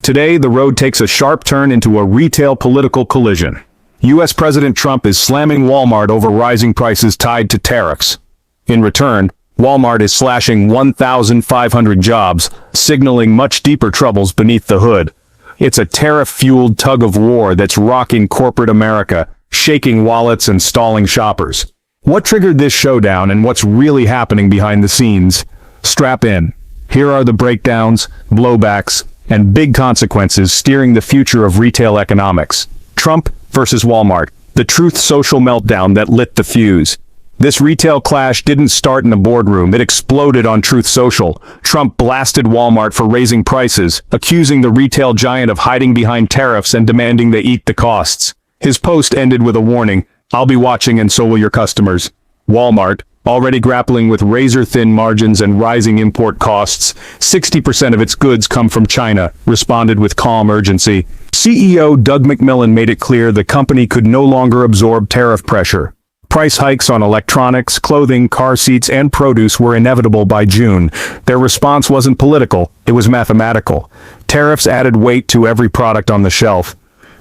Today, the road takes a sharp turn into a retail political collision. U.S. President Trump is slamming Walmart over rising prices tied to tariffs. In return, Walmart is slashing 1,500 jobs, signaling much deeper troubles beneath the hood. It's a tariff-fueled tug-of-war that's rocking corporate America, shaking wallets and stalling shoppers. What triggered this showdown and what's really happening behind the scenes? Strap in. Here are the breakdowns, blowbacks, and big consequences steering the future of retail economics. Trump versus Walmart, the Truth Social meltdown that lit the fuse. This retail clash didn't start in a boardroom, it exploded on Truth Social. Trump blasted Walmart for raising prices, accusing the retail giant of hiding behind tariffs and demanding they eat the costs. His post ended with a warning, "I'll be watching and so will your customers." Walmart, already grappling with razor-thin margins and rising import costs, 60% of its goods come from China, responded with calm urgency. CEO Doug McMillon made it clear the company could no longer absorb tariff pressure. Price hikes on electronics, clothing, car seats, and produce were inevitable by June. Their response wasn't political, it was mathematical. Tariffs added weight to every product on the shelf.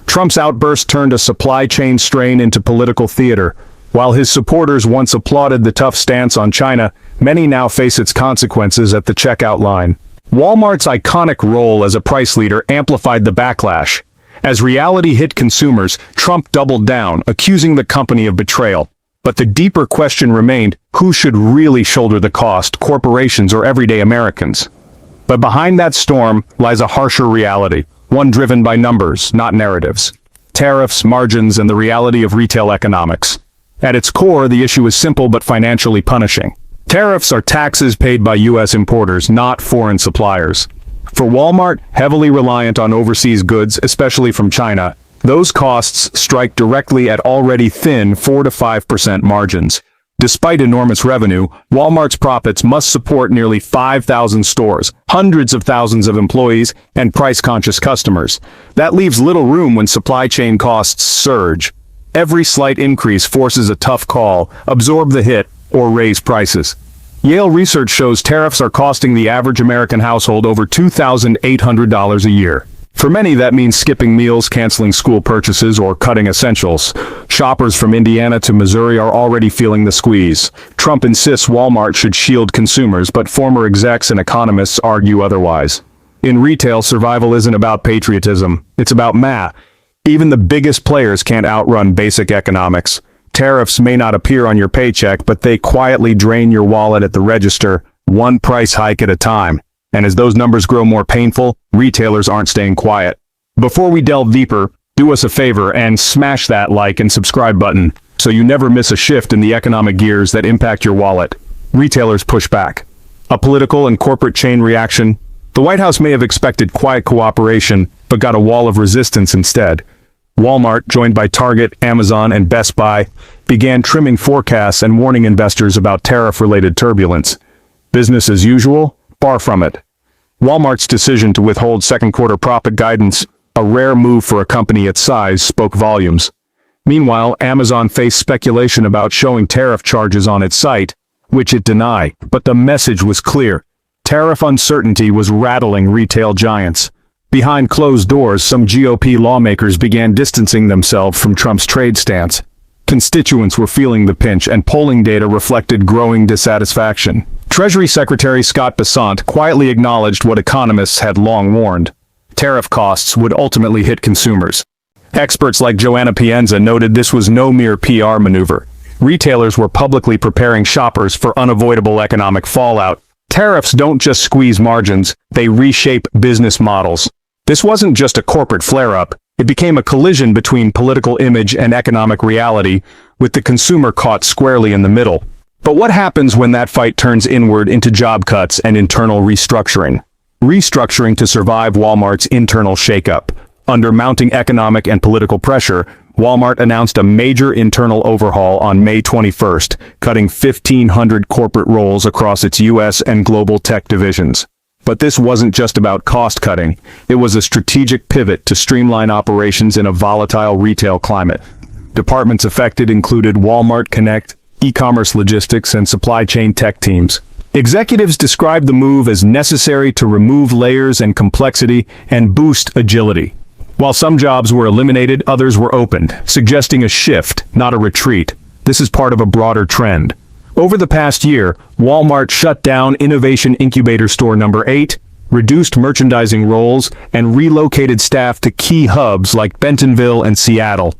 Trump's outburst turned a supply chain strain into political theater. While his supporters once applauded the tough stance on China, many now face its consequences at the checkout line. Walmart's iconic role as a price leader amplified the backlash. As reality hit consumers, Trump doubled down, accusing the company of betrayal. But the deeper question remained, who should really shoulder the cost, corporations or everyday Americans? But behind that storm lies a harsher reality, one driven by numbers, not narratives. Tariffs, margins, and the reality of retail economics. At its core, the issue is simple but financially punishing. Tariffs are taxes paid by U.S. importers, not foreign suppliers. For Walmart, heavily reliant on overseas goods, especially from China, those costs strike directly at already thin 4 to 5% margins. Despite enormous revenue, Walmart's profits must support nearly 5,000 stores, hundreds of thousands of employees, and price-conscious customers. That leaves little room when supply chain costs surge. Every slight increase forces a tough call: absorb the hit or raise prices. Yale research shows tariffs are costing the average American household over $2,800 a year. For many, that means skipping meals, canceling school purchases, or cutting essentials. Shoppers from Indiana to Missouri are already feeling the squeeze. Trump insists Walmart should shield consumers, but former execs and economists argue otherwise. In retail, survival isn't about patriotism, it's about math. Even the biggest players can't outrun basic economics. Tariffs may not appear on your paycheck, but they quietly drain your wallet at the register, one price hike at a time. And as those numbers grow more painful, retailers aren't staying quiet. Before we delve deeper, do us a favor and smash that like and subscribe button, so you never miss a shift in the economic gears that impact your wallet. Retailers push back. A political and corporate chain reaction. The White House may have expected quiet cooperation, but got a wall of resistance instead. Walmart, joined by Target, Amazon, and Best Buy, began trimming forecasts and warning investors about tariff-related turbulence. Business as usual? Far from it. Walmart's decision to withhold second-quarter profit guidance, a rare move for a company its size, spoke volumes. Meanwhile, Amazon faced speculation about showing tariff charges on its site, which it denied, but the message was clear. Tariff uncertainty was rattling retail giants. Behind closed doors, some GOP lawmakers began distancing themselves from Trump's trade stance. Constituents were feeling the pinch, and polling data reflected growing dissatisfaction. Treasury Secretary Scott Bessent quietly acknowledged what economists had long warned. Tariff costs would ultimately hit consumers. Experts like Joanna Pienza noted this was no mere PR maneuver. Retailers were publicly preparing shoppers for unavoidable economic fallout. Tariffs don't just squeeze margins, they reshape business models. This wasn't just a corporate flare-up, it became a collision between political image and economic reality, with the consumer caught squarely in the middle. But what happens when that fight turns inward into job cuts and internal restructuring? Restructuring to survive Walmart's internal shakeup. Under mounting economic and political pressure, Walmart announced a major internal overhaul on May 21st, cutting 1,500 corporate roles across its U.S. and global tech divisions. But this wasn't just about cost-cutting, it was a strategic pivot to streamline operations in a volatile retail climate. Departments affected included Walmart Connect, e-commerce logistics, and supply chain tech teams. Executives describe the move as necessary to remove layers and complexity and boost agility. While some jobs were eliminated, others were opened, suggesting a shift, not a retreat. This is part of a broader trend. Over the past year, Walmart shut down Innovation Incubator Store number 8, reduced merchandising roles, and relocated staff to key hubs like Bentonville and Seattle.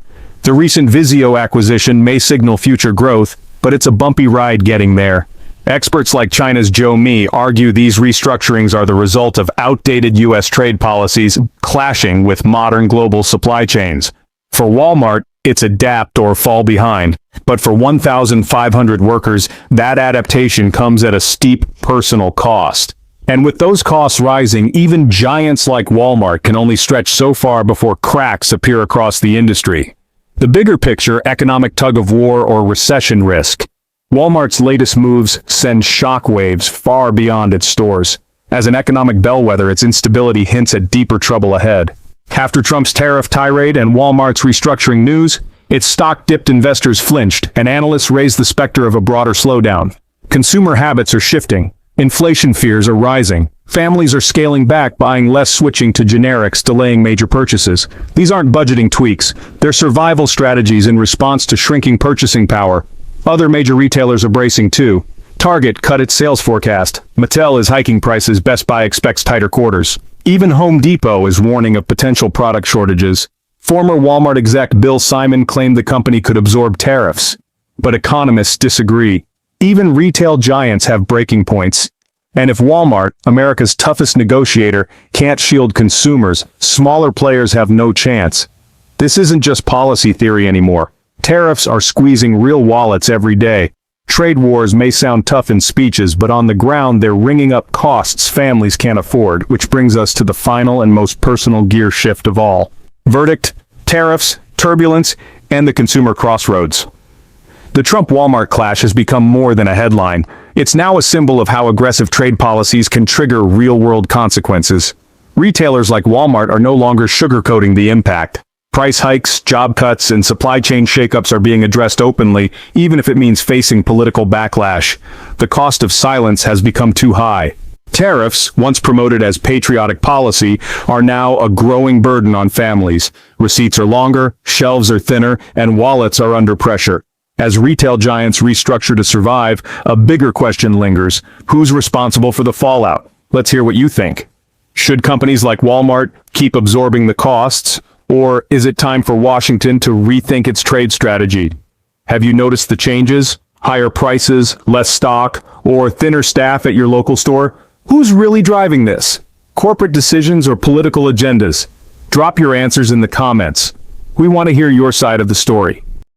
The recent Vizio acquisition may signal future growth, but it's a bumpy ride getting there. Experts like China's Zhou Mi argue these restructurings are the result of outdated U.S. trade policies clashing with modern global supply chains. For Walmart, it's adapt or fall behind, but for 1,500 workers, that adaptation comes at a steep personal cost. And with those costs rising, even giants like Walmart can only stretch so far before cracks appear across the industry. The bigger picture, economic tug-of-war or recession risk. Walmart's latest moves send shockwaves far beyond its stores. As an economic bellwether, its instability hints at deeper trouble ahead. After Trump's tariff tirade and Walmart's restructuring news, its stock dipped, investors flinched, and analysts raised the specter of a broader slowdown. Consumer habits are shifting. Inflation fears are rising. Families are scaling back, buying less, switching to generics, delaying major purchases. These aren't budgeting tweaks. They're survival strategies in response to shrinking purchasing power. Other major retailers are bracing too. Target cut its sales forecast. Mattel is hiking prices. Best Buy expects tighter quarters. Even Home Depot is warning of potential product shortages. Former Walmart exec Bill Simon claimed the company could absorb tariffs. But economists disagree. Even retail giants have breaking points. And if Walmart, America's toughest negotiator, can't shield consumers, smaller players have no chance. This isn't just policy theory anymore. Tariffs are squeezing real wallets every day. Trade wars may sound tough in speeches, but on the ground they're ringing up costs families can't afford, which brings us to the final and most personal gear shift of all. Verdict: tariffs, turbulence, and the consumer crossroads. The Trump-Walmart clash has become more than a headline. It's now a symbol of how aggressive trade policies can trigger real-world consequences. Retailers like Walmart are no longer sugarcoating the impact. Price hikes, job cuts, and supply chain shakeups are being addressed openly, even if it means facing political backlash. The cost of silence has become too high. Tariffs, once promoted as patriotic policy, are now a growing burden on families. Receipts are longer, shelves are thinner, and wallets are under pressure. As retail giants restructure to survive, a bigger question lingers: who's responsible for the fallout? Let's hear what you think. Should companies like Walmart keep absorbing the costs? Or is it time for Washington to rethink its trade strategy? Have you noticed the changes? Higher prices, less stock, or thinner staff at your local store? Who's really driving this? Corporate decisions or political agendas? Drop your answers in the comments. We want to hear your side of the story.